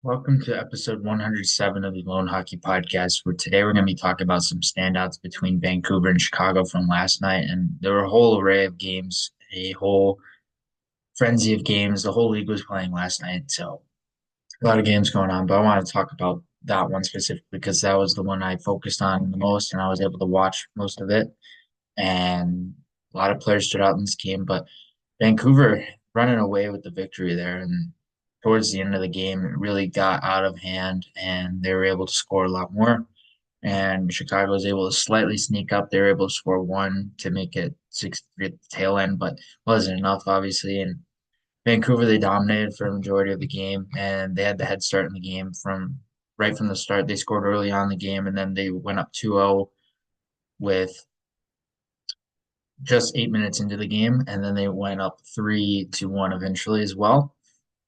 Welcome to episode 107 of the Loane Hockey Podcast, where today we're going to be talking about some standouts between Vancouver and Chicago from last night. And there were a whole array of games, a whole frenzy of games. The whole league was playing last night. So a lot of games going on. But I want to talk about that one specifically because that was the one I focused on the most and I was able to watch most of it. And a lot of players stood out in this game. But Vancouver running away with the victory there. And towards the end of the game, it really got out of hand and they were able to score a lot more. And Chicago was able to slightly sneak up. They were able to score one to make it 6-3 at the tail end, but wasn't enough, obviously. And Vancouver, they dominated for a majority of the game and they had the head start in the game from right from the start. They scored early on in the game and then they went up 2-0 with just 8 minutes into the game, and then they went up 3-1 eventually as well.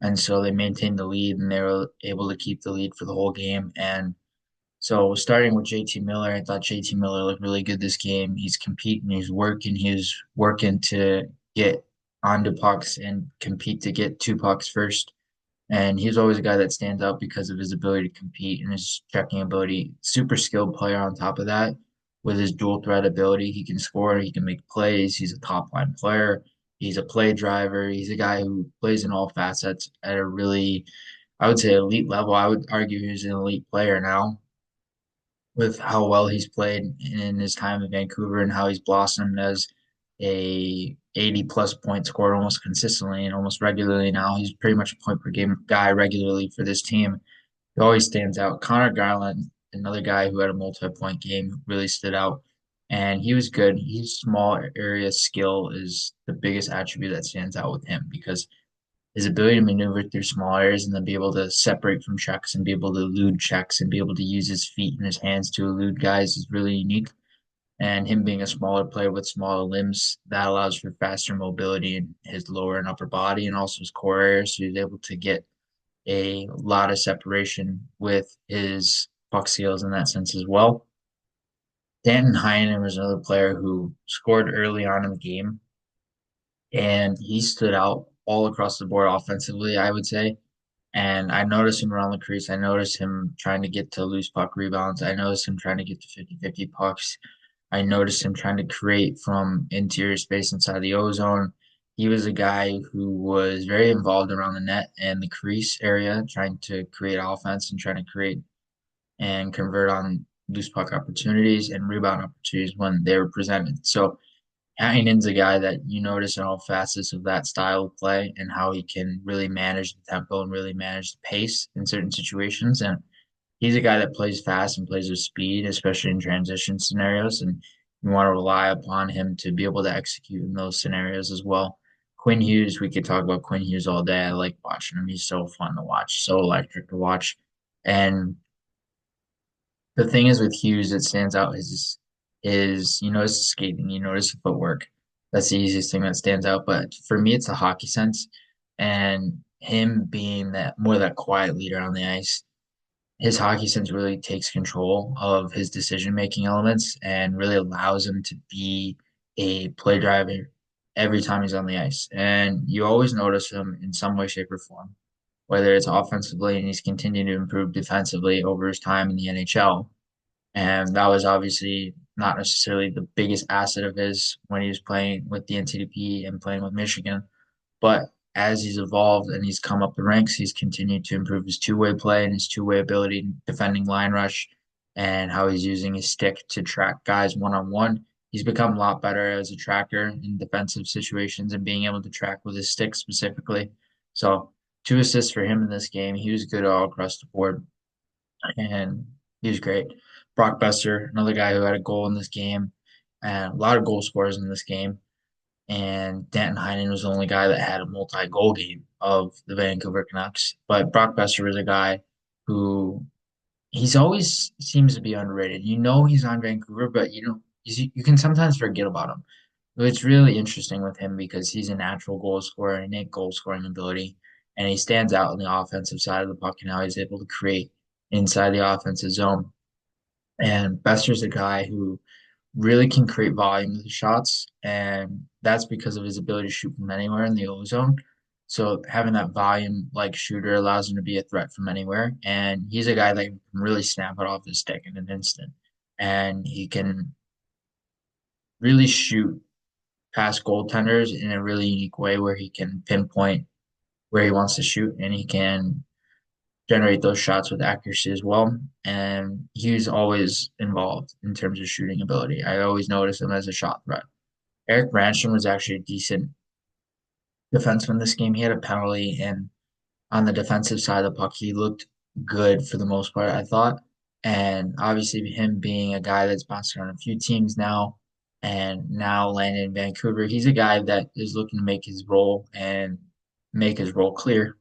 And so they maintained the lead and they were able to keep the lead for the whole game. And so starting with JT Miller, I thought JT Miller looked really good this game. He's competing, he's working to get onto pucks and compete to get two pucks first. And he's always a guy that stands out because of his ability to compete and his checking ability. Super skilled player on top of that. With his dual threat ability, he can score, he can make plays. He's a top line player. He's a play driver. He's a guy who plays in all facets at a really, I would say, elite level. I would argue he's an elite player now with how well he's played in his time in Vancouver and how he's blossomed as a 80 plus point scorer almost consistently and almost regularly now. He's pretty much a point per game guy regularly for this team. He always stands out. Connor Garland, another guy who had a multi-point game, really stood out. And he was good. His small area skill is the biggest attribute that stands out with him because his ability to maneuver through small areas and then be able to separate from checks and be able to elude checks and be able to use his feet and his hands to elude guys is really unique. And him being a smaller player with smaller limbs, that allows for faster mobility in his lower and upper body and also his core area. So he's able to get a lot of separation with his puck skills in that sense as well. Danton Heinen was another player who scored early on in the game, and he stood out all across the board offensively, I would say. And I noticed him around the crease. I noticed him trying to get to loose puck rebounds. I noticed him trying to get to 50-50 pucks. I noticed him trying to create from interior space inside the ozone. He was a guy who was very involved around the net and the crease area, trying to create offense and trying to create and convert on loose puck opportunities and rebound opportunities when they were presented. So Hainen's a guy that you notice in all facets of that style of play and how he can really manage the tempo and really manage the pace in certain situations. And he's a guy that plays fast and plays with speed, especially in transition scenarios. And you want to rely upon him to be able to execute in those scenarios as well. Quinn Hughes, we could talk about Quinn Hughes all day. I like watching him. He's so fun to watch, so electric to watch. And the thing is with Hughes that stands out is you notice the skating, you notice the footwork. That's the easiest thing that stands out. But for me, it's the hockey sense and him being that more that quiet leader on the ice. His hockey sense really takes control of his decision making elements and really allows him to be a play driver every time he's on the ice. And you always notice him in some way, shape, or form, whether it's offensively and he's continued to improve defensively over his time in the NHL. And that was obviously not necessarily the biggest asset of his when he was playing with the NTDP and playing with Michigan. But as he's evolved and he's come up the ranks, he's continued to improve his two-way play and his two-way ability in defending line rush and how he's using his stick to track guys one-on-one. He's become a lot better as a tracker in defensive situations and being able to track with his stick specifically. So 2 assists for him in this game. He was good all across the board and he was great. Brock Besser, another guy who had a goal in this game, and a lot of goal scorers in this game. And Danton Heinen was the only guy that had a multi-goal game of the Vancouver Canucks. But Brock Besser was a guy who he's always seems to be underrated. You know he's on Vancouver, but you can sometimes forget about him. It's really interesting with him because he's a natural goal scorer, innate goal scoring ability, and he stands out on the offensive side of the puck and how he's able to create inside the offensive zone. And Besser's a guy who really can create volume with his shots, and that's because of his ability to shoot from anywhere in the ozone. So having that volume like shooter allows him to be a threat from anywhere. And he's a guy that can really snap it off his stick in an instant. And he can really shoot past goaltenders in a really unique way where he can pinpoint where he wants to shoot and he can generate those shots with accuracy as well. And he's always involved in terms of shooting ability. I always notice him as a shot threat. Eric Branson was actually a decent defenseman this game. He had a penalty, and on the defensive side of the puck, he looked good for the most part, I thought. And obviously, him being a guy that's bounced around a few teams now and now landed in Vancouver, he's a guy that is looking to make his role and make his role clear.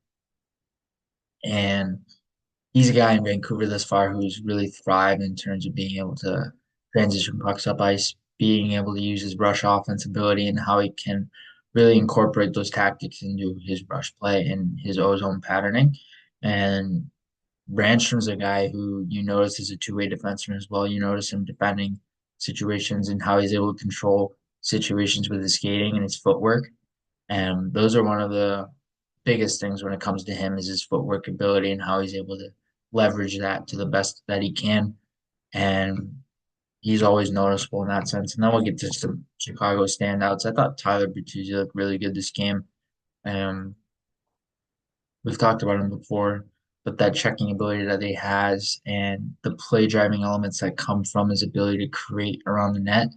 And he's a guy in Vancouver thus far who's really thrived in terms of being able to transition pucks up ice, being able to use his rush offense ability, and how he can really incorporate those tactics into his rush play and his ozone patterning. And Brandstrom's a guy who you notice is a two-way defenseman as well. You notice him defending situations and how he's able to control situations with his skating and his footwork. And those are one of the biggest things when it comes to him is his footwork ability and how he's able to leverage that to the best that he can. And he's always noticeable in that sense. And then we'll get to some Chicago standouts. I thought Tyler Bertuzzi looked really good this game. Um, we've talked about him before, but that checking ability that he has and the play driving elements that come from his ability to create around the net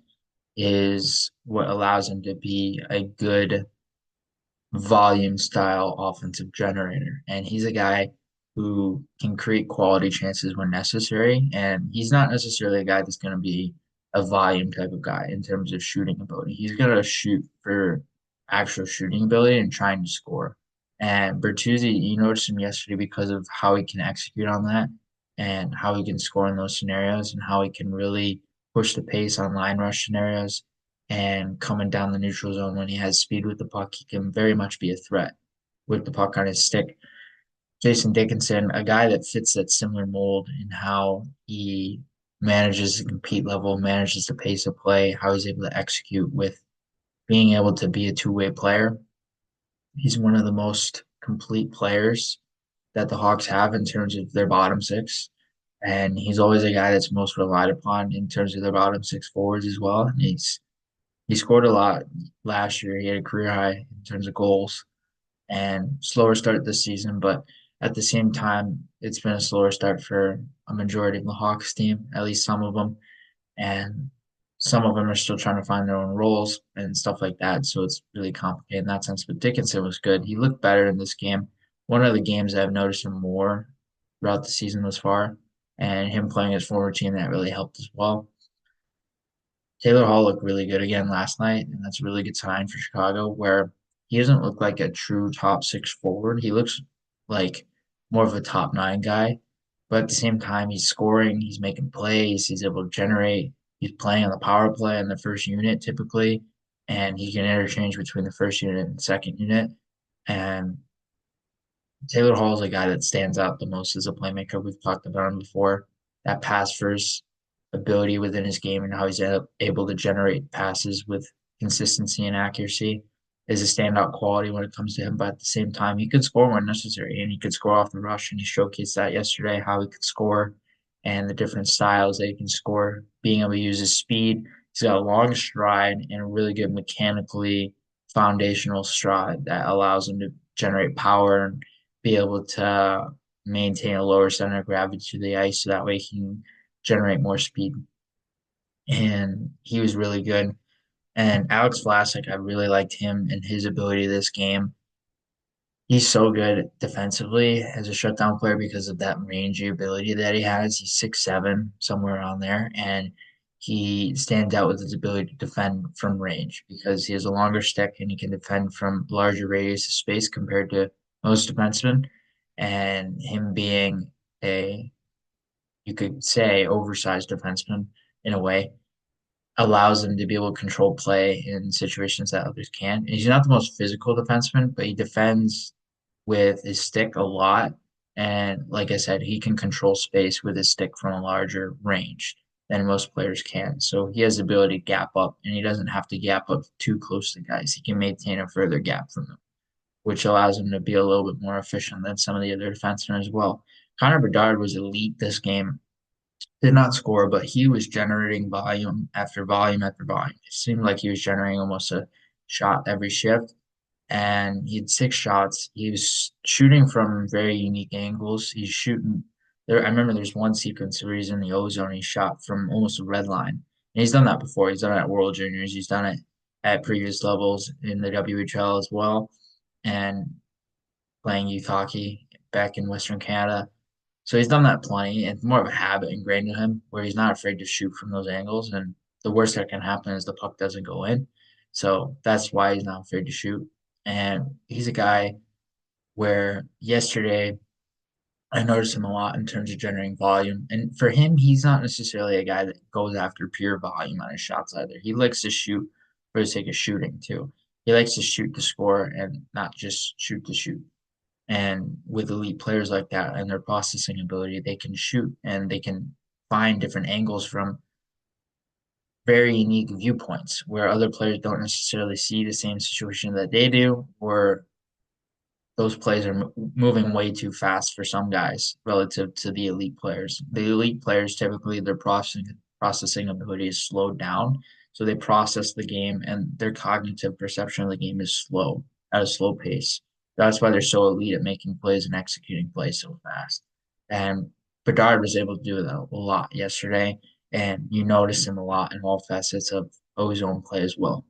is what allows him to be a good volume style offensive generator. And he's a guy who can create quality chances when necessary. And he's not necessarily a guy that's going to be a volume type of guy in terms of shooting ability. He's going to shoot for actual shooting ability and trying to score. And Bertuzzi, you noticed him yesterday because of how he can execute on that and how he can score in those scenarios and how he can really push the pace on line rush scenarios and coming down the neutral zone when he has speed with the puck, he can very much be a threat with the puck on his stick. Jason Dickinson, a guy that fits that similar mold in how he manages the compete level, manages the pace of play, how he's able to execute with being able to be a two-way player. He's one of the most complete players that the Hawks have in terms of their bottom six. And he's always a guy that's most relied upon in terms of their bottom six forwards as well. And he scored a lot last year. He had a career high in terms of goals and slower start this season, but at the same time, it's been a slower start for a majority of the Hawks team, at least some of them. And some of them are still trying to find their own roles and stuff like that. So it's really complicated in that sense. But Dickinson was good. He looked better in this game. One of the games that I've noticed him more throughout the season thus far, and him playing his former team that really helped as well. Taylor Hall looked really good again last night, and that's a really good sign for Chicago, where he doesn't look like a true top six forward. He looks like more of a top nine guy, but at the same time, he's scoring, he's making plays, he's able to generate, he's playing on the power play in the first unit typically, and he can interchange between the first unit and second unit. And Taylor Hall is a guy that stands out the most as a playmaker. We've talked about him before. That pass first ability within his game and how he's able to generate passes with consistency and accuracy is a standout quality when it comes to him. But at the same time, he could score when necessary and he could score off the rush. And he showcased that yesterday, how he could score and the different styles that he can score, being able to use his speed. He's got a long stride and a really good mechanically foundational stride that allows him to generate power and be able to maintain a lower center of gravity to the ice so that way he can generate more speed. And he was really good. And Alex Vlasic, I really liked him and his ability this game. He's so good defensively as a shutdown player because of that rangy ability that he has. He's 6'7", somewhere around there, and he stands out with his ability to defend from range because he has a longer stick and he can defend from larger radius of space compared to most defensemen. And him being a, you could say, oversized defenseman in a way, allows him to be able to control play in situations that others can't. And he's not the most physical defenseman, but he defends with his stick a lot. And like I said, he can control space with his stick from a larger range than most players can. So he has the ability to gap up, and he doesn't have to gap up too close to guys. He can maintain a further gap from them, which allows him to be a little bit more efficient than some of the other defensemen as well. Connor Bedard was elite this game. Did not score, but he was generating volume after volume after volume. It seemed like he was generating almost a shot every shift, and he had 6 shots. He was shooting from very unique angles. He's shooting there. I remember there's one sequence where he's in the ozone. He shot from almost a red line, and he's done that before. He's done it at World Juniors. He's done it at previous levels in the WHL as well, and playing youth hockey back in Western Canada. So he's done that plenty. It's more of a habit ingrained in him where he's not afraid to shoot from those angles. And the worst that can happen is the puck doesn't go in. So that's why he's not afraid to shoot. And he's a guy where yesterday I noticed him a lot in terms of generating volume. And for him, he's not necessarily a guy that goes after pure volume on his shots either. He likes to shoot for the sake of shooting too. He likes to shoot to score and not just shoot to shoot. And with elite players like that and their processing ability, they can shoot and they can find different angles from very unique viewpoints where other players don't necessarily see the same situation that they do, or those plays are moving way too fast for some guys relative to the elite players. The elite players typically their processing ability is slowed down, so they process the game and their cognitive perception of the game is slow at a slow pace. That's why they're so elite at making plays and executing plays so fast. And Bedard was able to do that a lot yesterday, and you notice him a lot in all facets of ozone play as well.